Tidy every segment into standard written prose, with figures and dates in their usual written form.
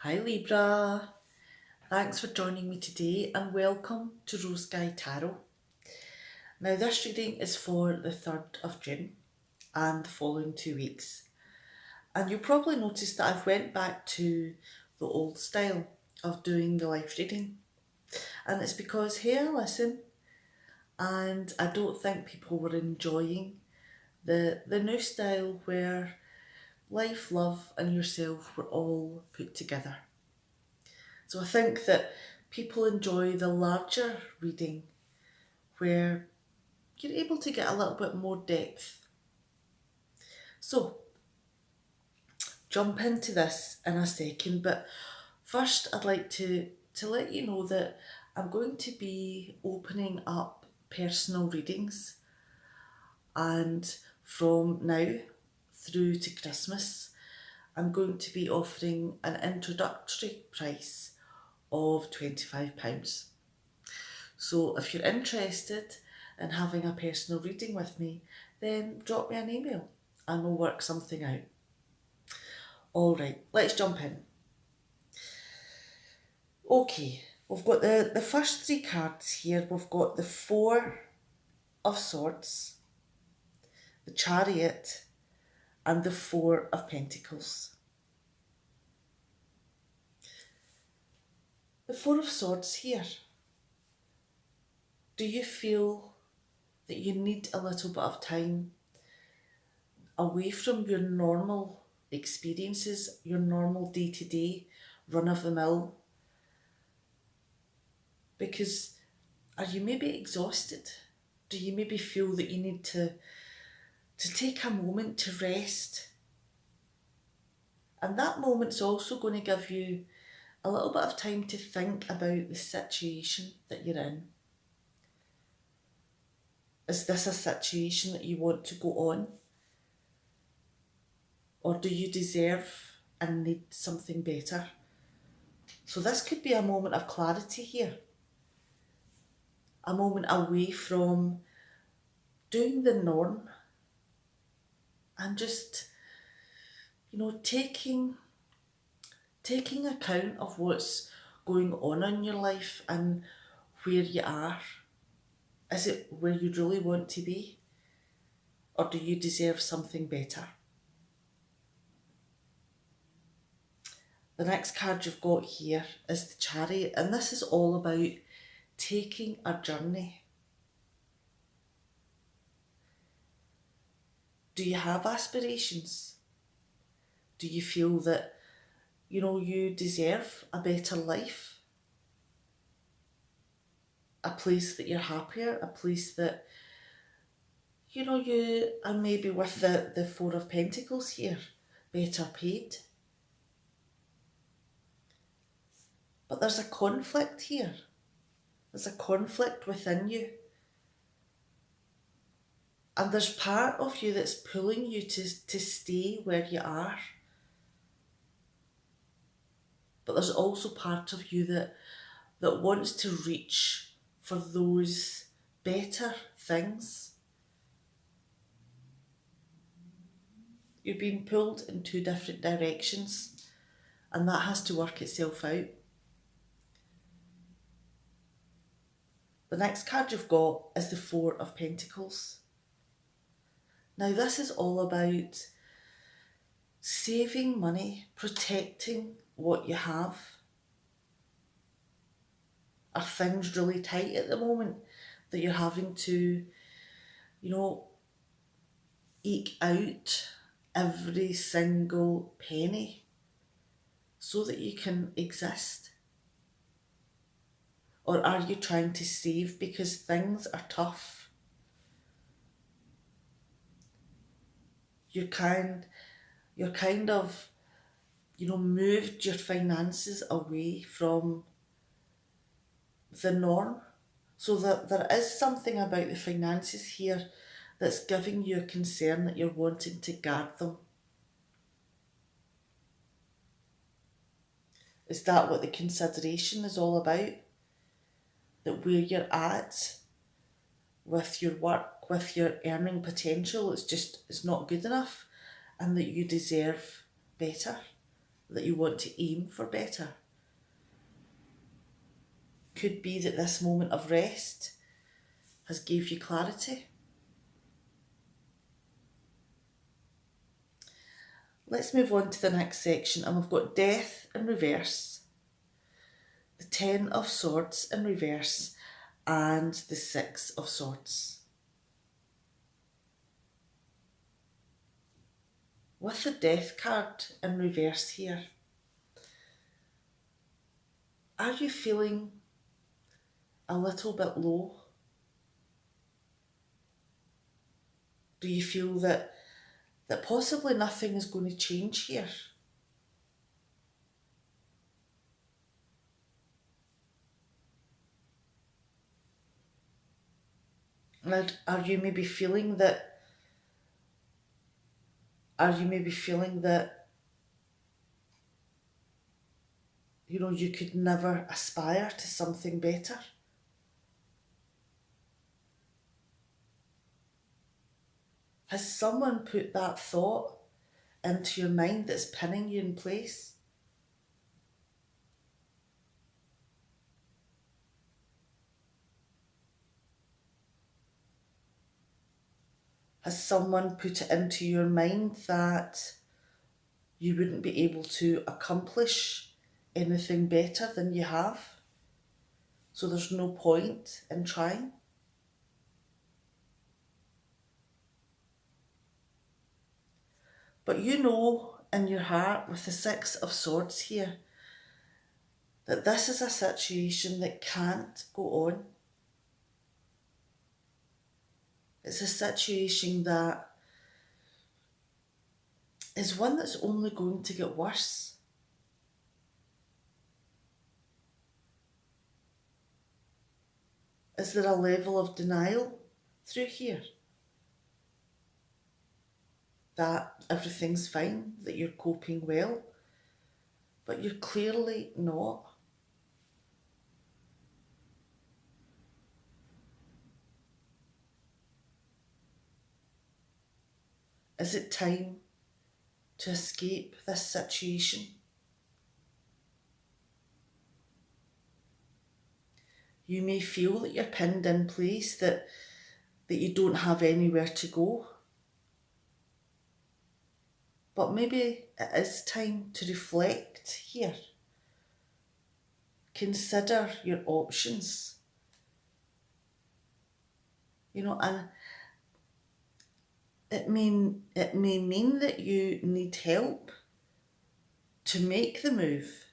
Hi Libra, thanks for joining me today and welcome to Rose Sky Tarot. Now this reading is for the 3rd of June and the following 2 weeks. And you'll probably notice that I've went back to the old style of doing the live reading. And it's because here I listen and I don't think people were enjoying the new style where life, love and yourself were all put together. So I think that people enjoy the larger reading where you're able to get a little bit more depth. So jump into this in a second, but first I'd like to let you know that I'm going to be opening up personal readings, and from now through to Christmas I'm going to be offering an introductory price of £25. So if you're interested in having a personal reading with me, then drop me an email and we'll work something out. Alright, let's jump in. Okay, we've got the first three cards here. We've got the Four of Swords, the Chariot, and the Four of Pentacles. The Four of Swords here. Do you feel that you need a little bit of time away from your normal experiences, your normal day-to-day run-of-the-mill? Because are you maybe exhausted? Do you maybe feel that you need to take a moment to rest? And that moment's also going to give you a little bit of time to think about the situation that you're in. Is this a situation that you want to go on? Or do you deserve and need something better? So this could be a moment of clarity here. A moment away from doing the norm and just, taking account of what's going on in your life and where you are. Is it where you really want to be? Or do you deserve something better? The next card you've got here is the Chariot, and this is all about taking a journey. Do you have aspirations? Do you feel that, you deserve a better life? A place that you're happier, a place that, you are maybe with the Four of Pentacles here, better paid. But there's a conflict here. There's a conflict within you. And there's part of you that's pulling you to stay where you are. But there's also part of you that wants to reach for those better things. You're being pulled in two different directions, and that has to work itself out. The next card you've got is the Four of Pentacles. Now this is all about saving money, protecting what you have. Are things really tight at the moment that you're having to, eke out every single penny so that you can exist? Or are you trying to save because things are tough? You're kind of, moved your finances away from the norm, so that there is something about the finances here that's giving you a concern that you're wanting to guard them. Is that what the consideration is all about? That where you're at with your work, with your earning potential, it's not good enough, and that you deserve better, that you want to aim for better. Could be that this moment of rest has gave you clarity. Let's move on to the next section, and we've got Death in reverse, the Ten of Swords in reverse, and the Six of Swords. With the Death card in reverse here, are you feeling a little bit low? Do you feel that possibly nothing is going to change here? And are you maybe feeling that you could never aspire to something better? Has someone put that thought into your mind that's pinning you in place? Has someone put it into your mind that you wouldn't be able to accomplish anything better than you have? So there's no point in trying? But you know in your heart, with the Six of Swords here, that this is a situation that can't go on. It's a situation that is one that's only going to get worse. Is there a level of denial through here? That everything's fine, that you're coping well, but you're clearly not. Is it time to escape this situation? You may feel that you're pinned in place, that you don't have anywhere to go. But maybe it is time to reflect here. Consider your options. And it may mean that you need help to make the move.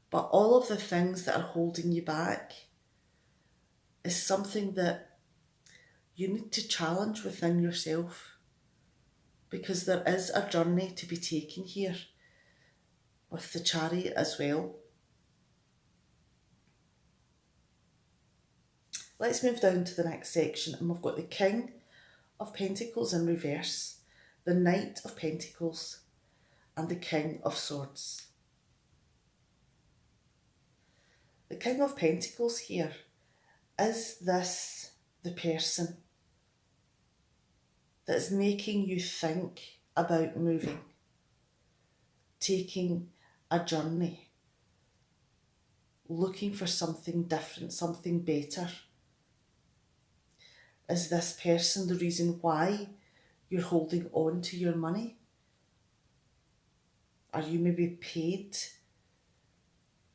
But all of the things that are holding you back is something that you need to challenge within yourself, because there is a journey to be taken here with the Chariot as well. Let's move down to the next section, and we've got the King of Pentacles in reverse, the Knight of Pentacles, and the King of Swords. The King of Pentacles here, is this the person that is making you think about moving, taking a journey, looking for something different, something better? Is this person the reason why you're holding on to your money? Are you maybe paid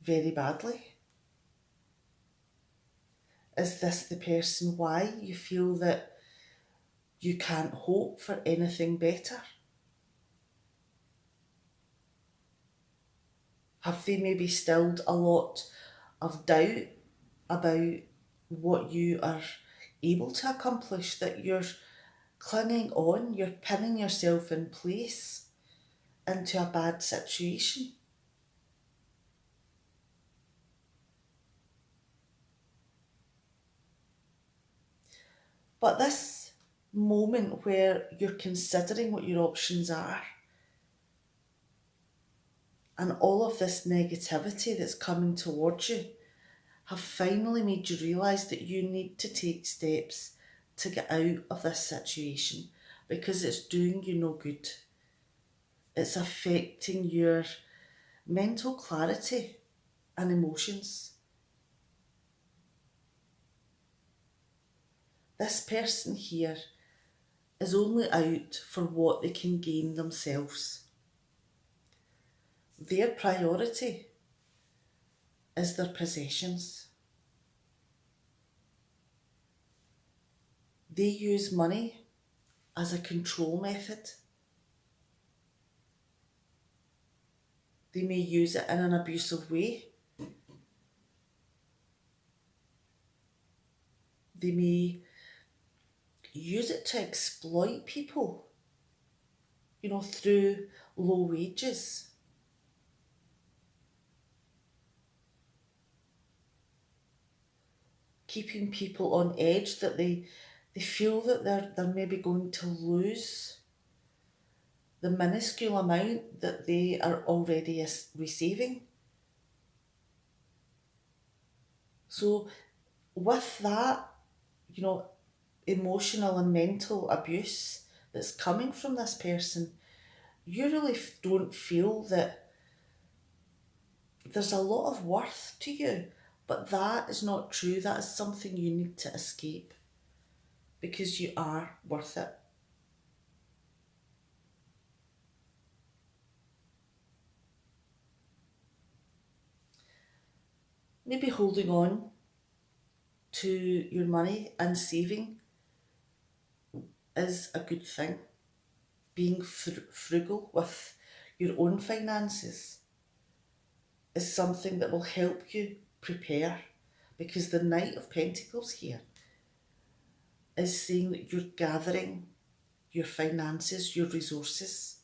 very badly? Is this the person why you feel that you can't hope for anything better? Have they maybe stilled a lot of doubt about what you are able to accomplish, that you're clinging on, you're pinning yourself in place into a bad situation? But this moment where you're considering what your options are, and all of this negativity that's coming towards you, have finally made you realise that you need to take steps to get out of this situation, because it's doing you no good. It's affecting your mental clarity and emotions. This person here is only out for what they can gain themselves. Their priority is their possessions. They use money as a control method. They may use it in an abusive way. They may use it to exploit people, through low wages. Keeping people on edge that they feel that they're maybe going to lose the minuscule amount that they are already receiving. So with that, emotional and mental abuse that's coming from this person, you really don't feel that there's a lot of worth to you. But that is not true. That is something you need to escape, because you are worth it. Maybe holding on to your money and saving is a good thing. Being frugal with your own finances is something that will help you prepare, because the Knight of Pentacles here is saying that you're gathering your finances, your resources.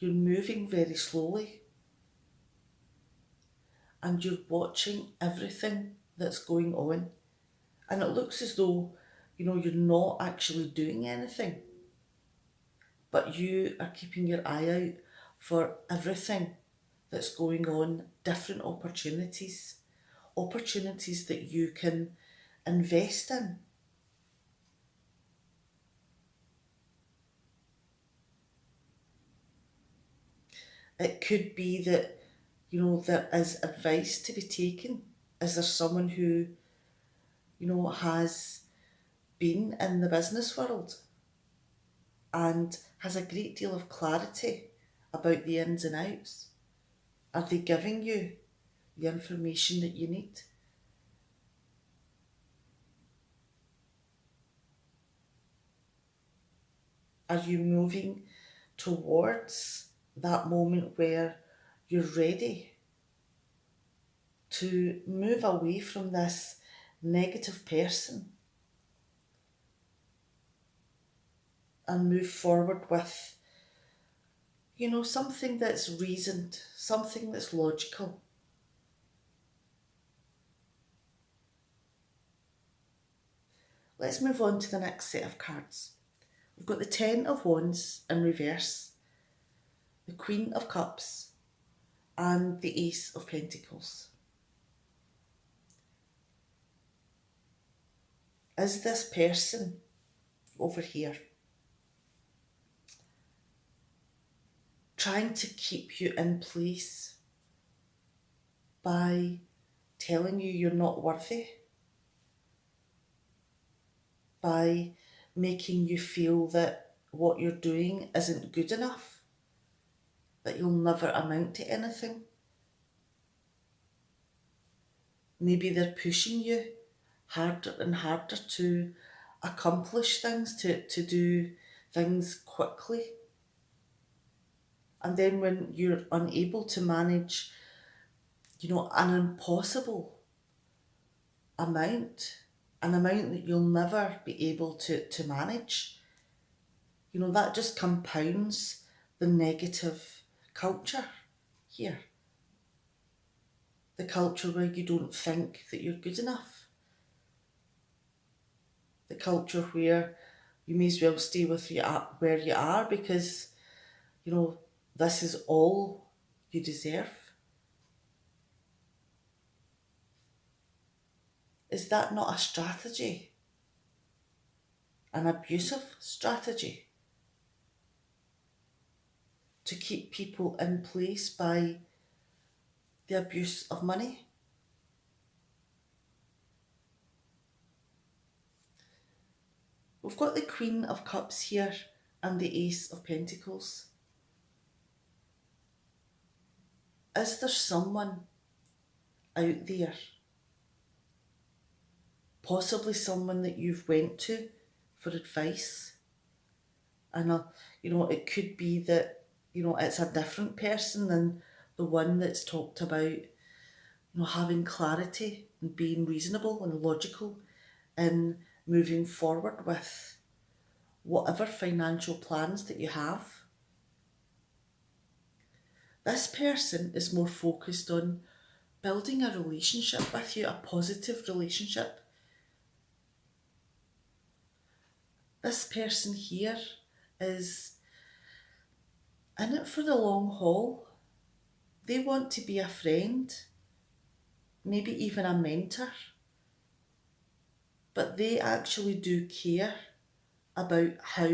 You're moving very slowly and you're watching everything that's going on. And it looks as though, you're not actually doing anything, but you are keeping your eye out for everything that's going on, different opportunities that you can invest in. It could be that, there is advice to be taken. Is there someone who, has been in the business world and has a great deal of clarity about the ins and outs? Are they giving you the information that you need? Are you moving towards that moment where you're ready to move away from this negative person and move forward with, something that's reasoned, something that's logical? Let's move on to the next set of cards. We've got the Ten of Wands in reverse, the Queen of Cups, and the Ace of Pentacles. Is this person over here trying to keep you in place by telling you you're not worthy? By making you feel that what you're doing isn't good enough, that you'll never amount to anything? Maybe they're pushing you harder and harder to accomplish things, to do things quickly. And then when you're unable to manage, an impossible amount, an amount that you'll never be able to manage, that just compounds the negative culture here. The culture where you don't think that you're good enough. The culture where you may as well stay with where you are, because, this is all you deserve. Is that not a strategy? An abusive strategy? to keep people in place by the abuse of money. We've got the Queen of Cups here and the Ace of Pentacles. Is there someone out there, possibly someone that you've went to for advice? And it could be that, it's a different person than the one that's talked about, having clarity and being reasonable and logical in moving forward with whatever financial plans that you have. This person is more focused on building a relationship with you, a positive relationship. This person here is in it for the long haul. They want to be a friend, maybe even a mentor, but they actually do care about how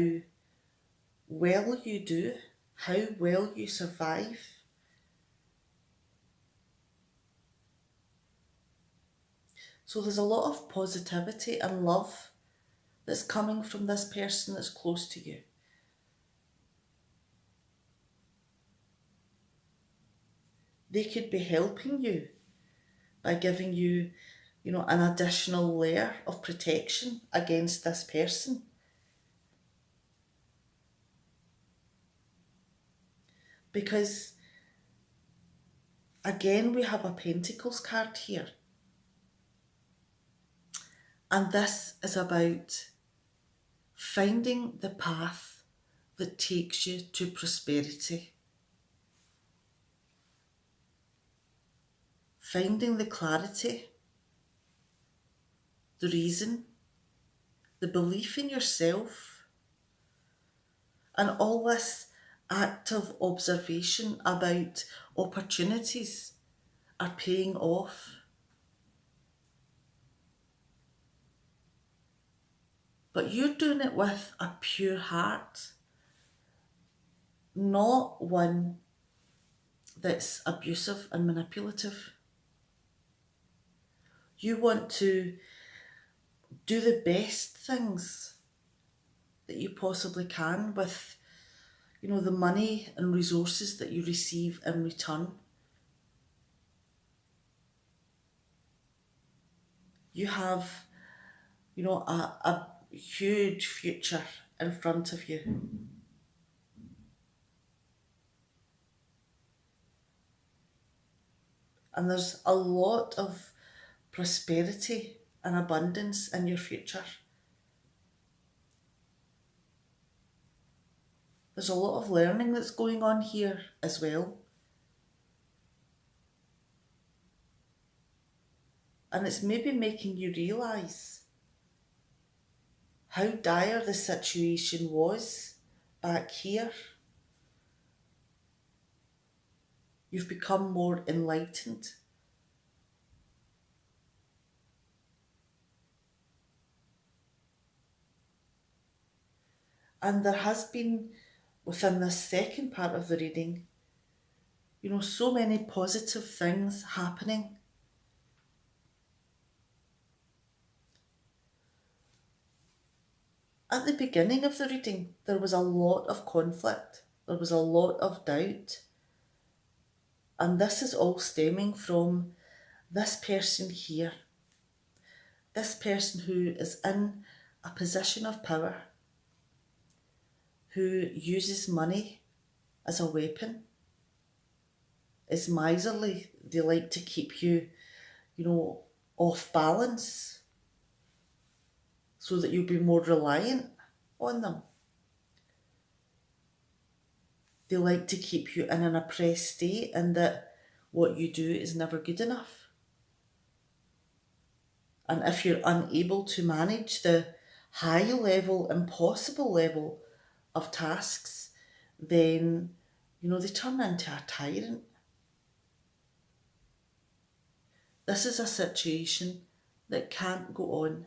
well you do, how well you survive. So there's a lot of positivity and love that's coming from this person that's close to you. They could be helping you by giving you, an additional layer of protection against this person. Because, again, we have a Pentacles card here. And this is about finding the path that takes you to prosperity. Finding the clarity, the reason, the belief in yourself, and all this active observation about opportunities are paying off. But you're doing it with a pure heart, not one that's abusive and manipulative. You want to do the best things that you possibly can with, the money and resources that you receive in return. You have, a huge future in front of you. And there's a lot of prosperity and abundance in your future. There's a lot of learning that's going on here as well. And it's maybe making you realise how dire the situation was back here. You've become more enlightened. And there has been, within this second part of the reading, so many positive things happening. At the beginning of the reading, there was a lot of conflict. There was a lot of doubt. And this is all stemming from this person here. This person who is in a position of power, who uses money as a weapon, is miserly. They like to keep you, off balance so that you'll be more reliant on them. They like to keep you in an oppressed state and that what you do is never good enough. And if you're unable to manage the high level, impossible level of tasks, then, they turn into a tyrant. This is a situation that can't go on.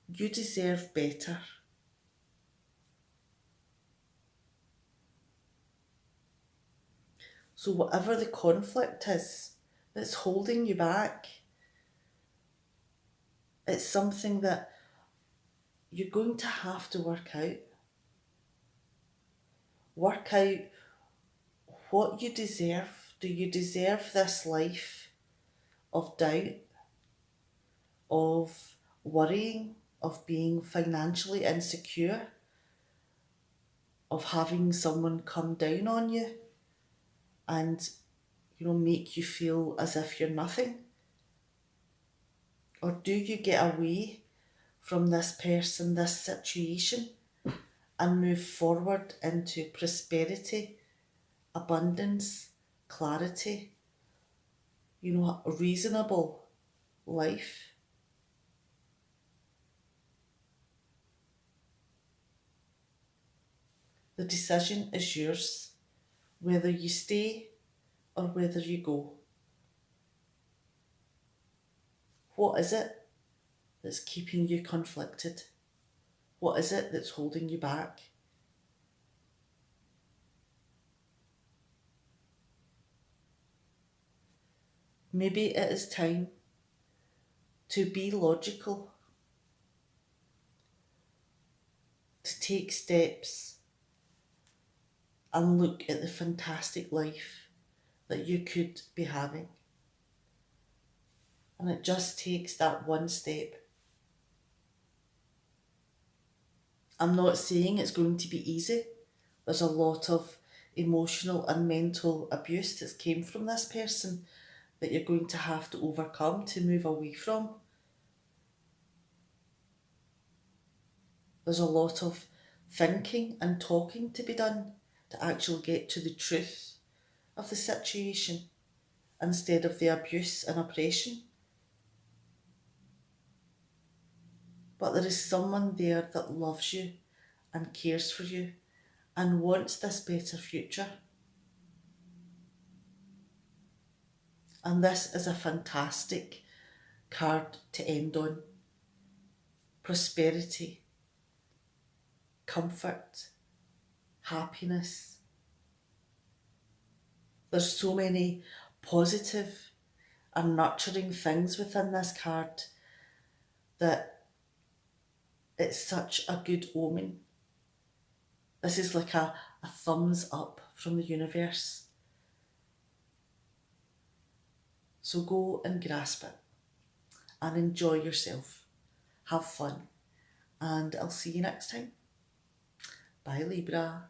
You deserve better. So whatever the conflict is that's holding you back, it's something that you're going to have to work out. Work out what you deserve. Do you deserve this life of doubt, of worrying, of being financially insecure, of having someone come down on you and, make you feel as if you're nothing? Or do you get away from this person, this situation, and move forward into prosperity, abundance, clarity, a reasonable life? The decision is yours, whether you stay or whether you go. What is it that's keeping you conflicted? What is it that's holding you back? Maybe it is time to be logical, to take steps and look at the fantastic life that you could be having. And it just takes that one step. I'm not saying it's going to be easy. There's a lot of emotional and mental abuse that's came from this person that you're going to have to overcome to move away from. There's a lot of thinking and talking to be done to actually get to the truth of the situation instead of the abuse and oppression. But there is someone there that loves you and cares for you and wants this better future. And this is a fantastic card to end on. Prosperity, comfort, happiness. There's so many positive and nurturing things within this card that it's such a good omen. This is like a thumbs up from the universe. So go and grasp it and enjoy yourself. Have fun. And I'll see you next time. Bye, Libra.